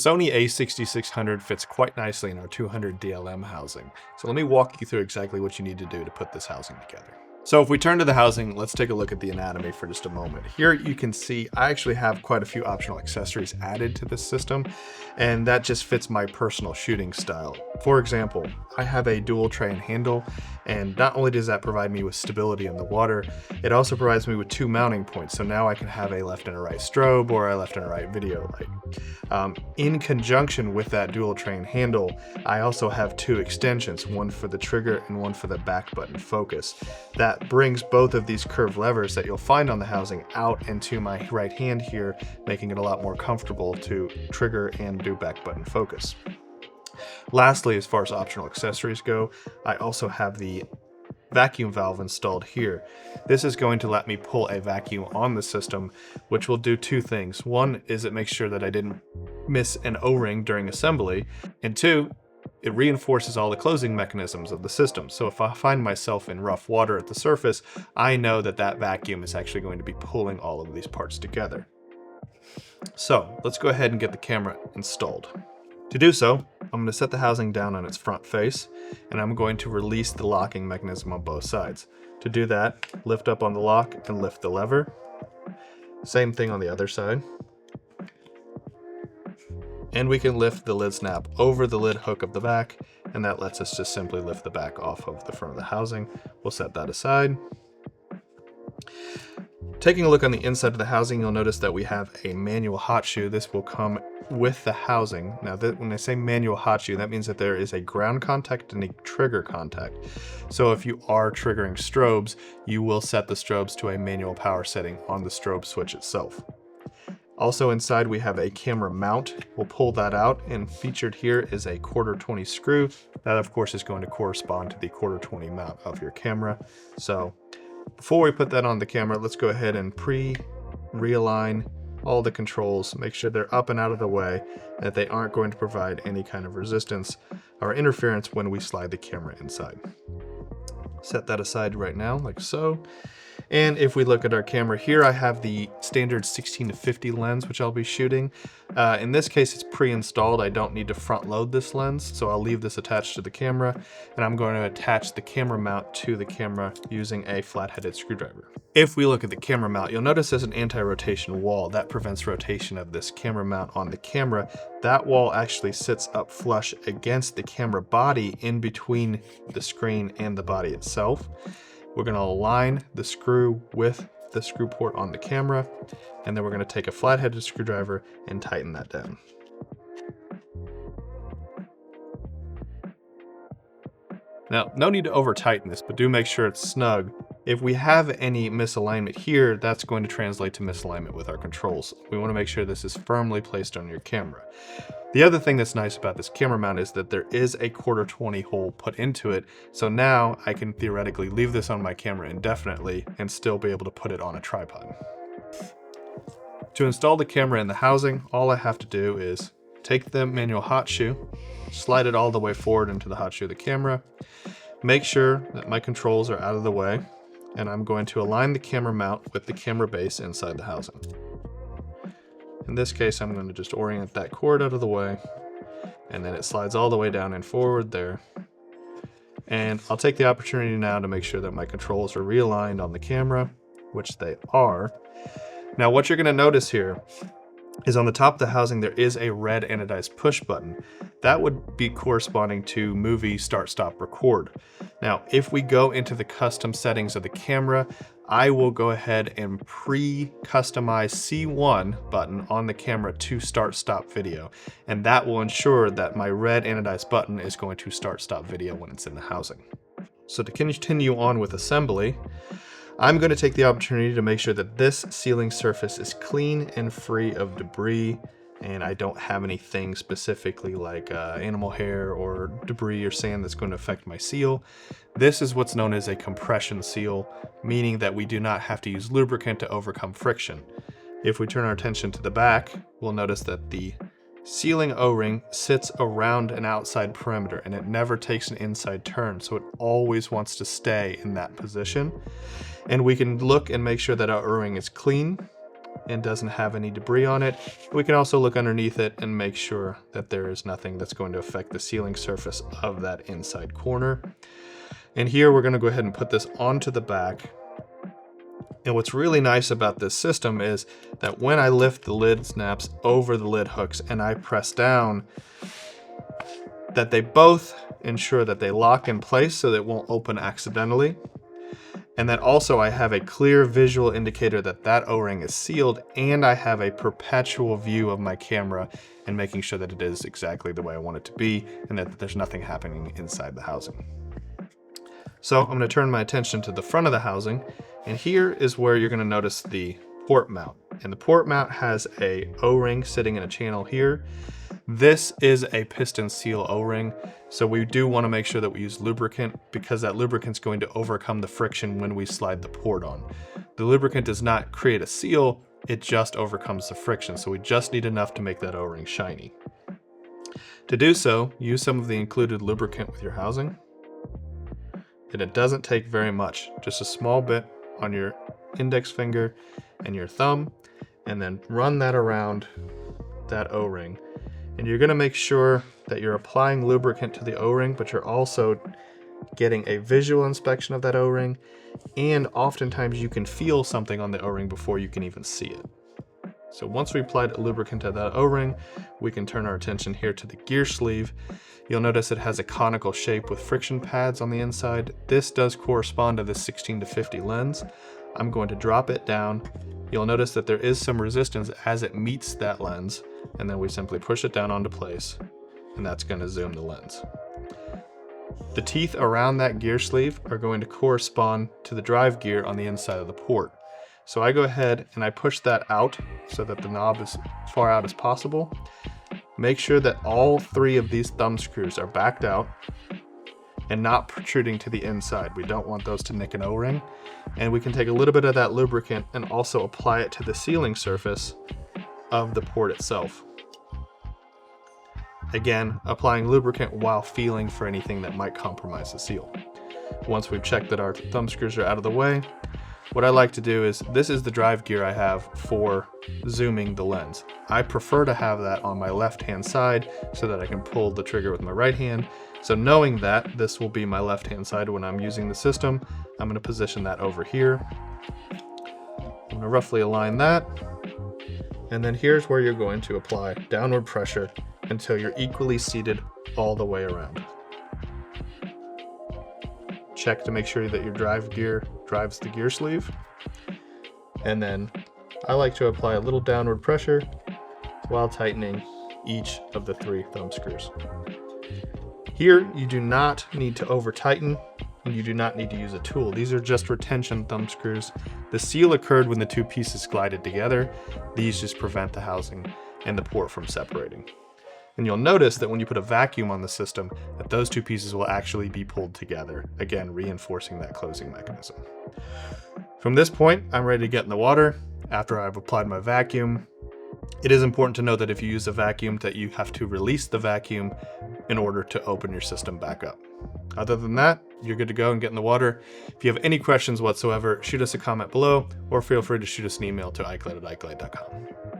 Sony a6600 fits quite nicely in our 200 DLM housing. So let me walk you through exactly what you need to do to put this housing together. So if we turn to the housing, let's take a look at the anatomy for just a moment. Here you can see I actually have quite a few optional accessories added to this system, and that just fits my personal shooting style. For example, I have a dual tray and handle, and not only does that provide me with stability in the water, it also provides me with two mounting points. So now I can have a left and a right strobe or a left and a right video light. In conjunction with that dual tray and handle, I also have two extensions, one for the trigger and one for the back button focus. That brings both of these curved levers that you'll find on the housing out into my right hand here, making it a lot more comfortable to trigger and do back button focus. Lastly, as far as optional accessories go, I also have the vacuum valve installed here. This is going to let me pull a vacuum on the system, which will do two things. One is it makes sure that I didn't miss an O-ring during assembly, and two, it reinforces all the closing mechanisms of the system. So if I find myself in rough water at the surface, I know that that vacuum is actually going to be pulling all of these parts together. So let's go ahead and get the camera installed. To do so, I'm going to set the housing down on its front face, and I'm going to release the locking mechanism on both sides. To do that, lift up on the lock and lift the lever. Same thing on the other side. And we can lift the lid snap over the lid hook of the back, and that lets us just simply lift the back off of the front of the housing. We'll set that aside. Taking a look on the inside of the housing, you'll notice that we have a manual hot shoe. This will come with the housing. Now, when I say manual hot shoe, that means that there is a ground contact and a trigger contact. So if you are triggering strobes, you will set the strobes to a manual power setting on the strobe switch itself. Also inside we have a camera mount. We'll pull that out, and featured here is a 1/4-20 screw. That of course is going to correspond to the 1/4-20 mount of your camera. So before we put that on the camera, let's go ahead and realign all the controls, make sure they're up and out of the way, and that they aren't going to provide any kind of resistance or interference when we slide the camera inside. Set that aside right now, like so. And if we look at our camera here, I have the standard 16-50 lens, which I'll be shooting. In this case, it's pre-installed. I don't need to front load this lens, so I'll leave this attached to the camera, and I'm going to attach the camera mount to the camera using a flat-headed screwdriver. If we look at the camera mount, you'll notice there's an anti-rotation wall that prevents rotation of this camera mount on the camera. That wall actually sits up flush against the camera body in between the screen and the body itself. We're going to align the screw with the screw port on the camera, and then we're going to take a flat-headed screwdriver and tighten that down. Now, no need to over-tighten this, but do make sure it's snug. If we have any misalignment here, that's going to translate to misalignment with our controls. We want to make sure this is firmly placed on your camera. The other thing that's nice about this camera mount is that there is a 1/4-20 hole put into it, so now I can theoretically leave this on my camera indefinitely and still be able to put it on a tripod. To install the camera in the housing, all I have to do is take the manual hot shoe, slide it all the way forward into the hot shoe of the camera, make sure that my controls are out of the way, and I'm going to align the camera mount with the camera base inside the housing. In this case, I'm going to just orient that cord out of the way, and then it slides all the way down and forward there. And I'll take the opportunity now to make sure that my controls are realigned on the camera, which they are. Now, what you're going to notice here is on the top of the housing, there is a red anodized push button. That would be corresponding to movie start, stop, record. Now, if we go into the custom settings of the camera, I will go ahead and pre-customize C1 button on the camera to start, stop video. And that will ensure that my red anodized button is going to start, stop video when it's in the housing. So to continue on with assembly, I'm going to take the opportunity to make sure that this sealing surface is clean and free of debris, and I don't have anything specifically like animal hair or debris or sand that's going to affect my seal. This is what's known as a compression seal, meaning that we do not have to use lubricant to overcome friction. If we turn our attention to the back, we'll notice that the sealing O-ring sits around an outside perimeter and it never takes an inside turn, so it always wants to stay in that position. And we can look and make sure that our O-ring is clean. and doesn't have any debris on it. We can also look underneath it and make sure that there is nothing that's going to affect the sealing surface of that inside corner. And here we're going to go ahead and put this onto the back. And what's really nice about this system is that when I lift the lid snaps over the lid hooks and I press down, that they both ensure that they lock in place so that it won't open accidentally. And that also I have a clear visual indicator that that O-ring is sealed, and I have a perpetual view of my camera and making sure that it is exactly the way I want it to be and that there's nothing happening inside the housing. So I'm going to turn my attention to the front of the housing, and here is where you're going to notice the port mount. And the port mount has a O-ring sitting in a channel here. This is a piston seal O-ring, so we do want to make sure that we use lubricant because that lubricant is going to overcome the friction when we slide the port on. The lubricant does not create a seal, it just overcomes the friction, so we just need enough to make that O-ring shiny. To do so, use some of the included lubricant with your housing. And it doesn't take very much, just a small bit on your index finger and your thumb, and then run that around that O-ring. And you're gonna make sure that you're applying lubricant to the O-ring, but you're also getting a visual inspection of that O-ring, and oftentimes you can feel something on the O-ring before you can even see it. So once we applied lubricant to that O-ring, we can turn our attention here to the gear sleeve. You'll notice it has a conical shape with friction pads on the inside. This does correspond to the 16-50 lens. I'm going to drop it down. You'll notice that there is some resistance as it meets that lens, and then we simply push it down onto place, and that's going to zoom the lens. The teeth around that gear sleeve are going to correspond to the drive gear on the inside of the port. So I go ahead and I push that out so that the knob is as far out as possible. Make sure that all three of these thumb screws are backed out and not protruding to the inside. We don't want those to nick an O-ring. And we can take a little bit of that lubricant and also apply it to the sealing surface of the port itself. Again, applying lubricant while feeling for anything that might compromise the seal. Once we've checked that our thumb screws are out of the way, what I like to do is, this is the drive gear I have for zooming the lens. I prefer to have that on my left-hand side so that I can pull the trigger with my right hand. So knowing that this will be my left-hand side when I'm using the system, I'm going to position that over here. I'm going to roughly align that. And then here's where you're going to apply downward pressure until you're equally seated all the way around. Check to make sure that your drive gear drives the gear sleeve. And then I like to apply a little downward pressure while tightening each of the three thumb screws. Here, you do not need to over tighten, and you do not need to use a tool. These are just retention thumb screws. The seal occurred when the two pieces glided together. These just prevent the housing and the port from separating. And you'll notice that when you put a vacuum on the system, that those two pieces will actually be pulled together, again, reinforcing that closing mechanism. From this point, I'm ready to get in the water. After I've applied my vacuum, it is important to know that if you use a vacuum, that you have to release the vacuum in order to open your system back up. Other than that, you're good to go and get in the water. If you have any questions whatsoever, shoot us a comment below, or feel free to shoot us an email to ikelite@ikelite.com.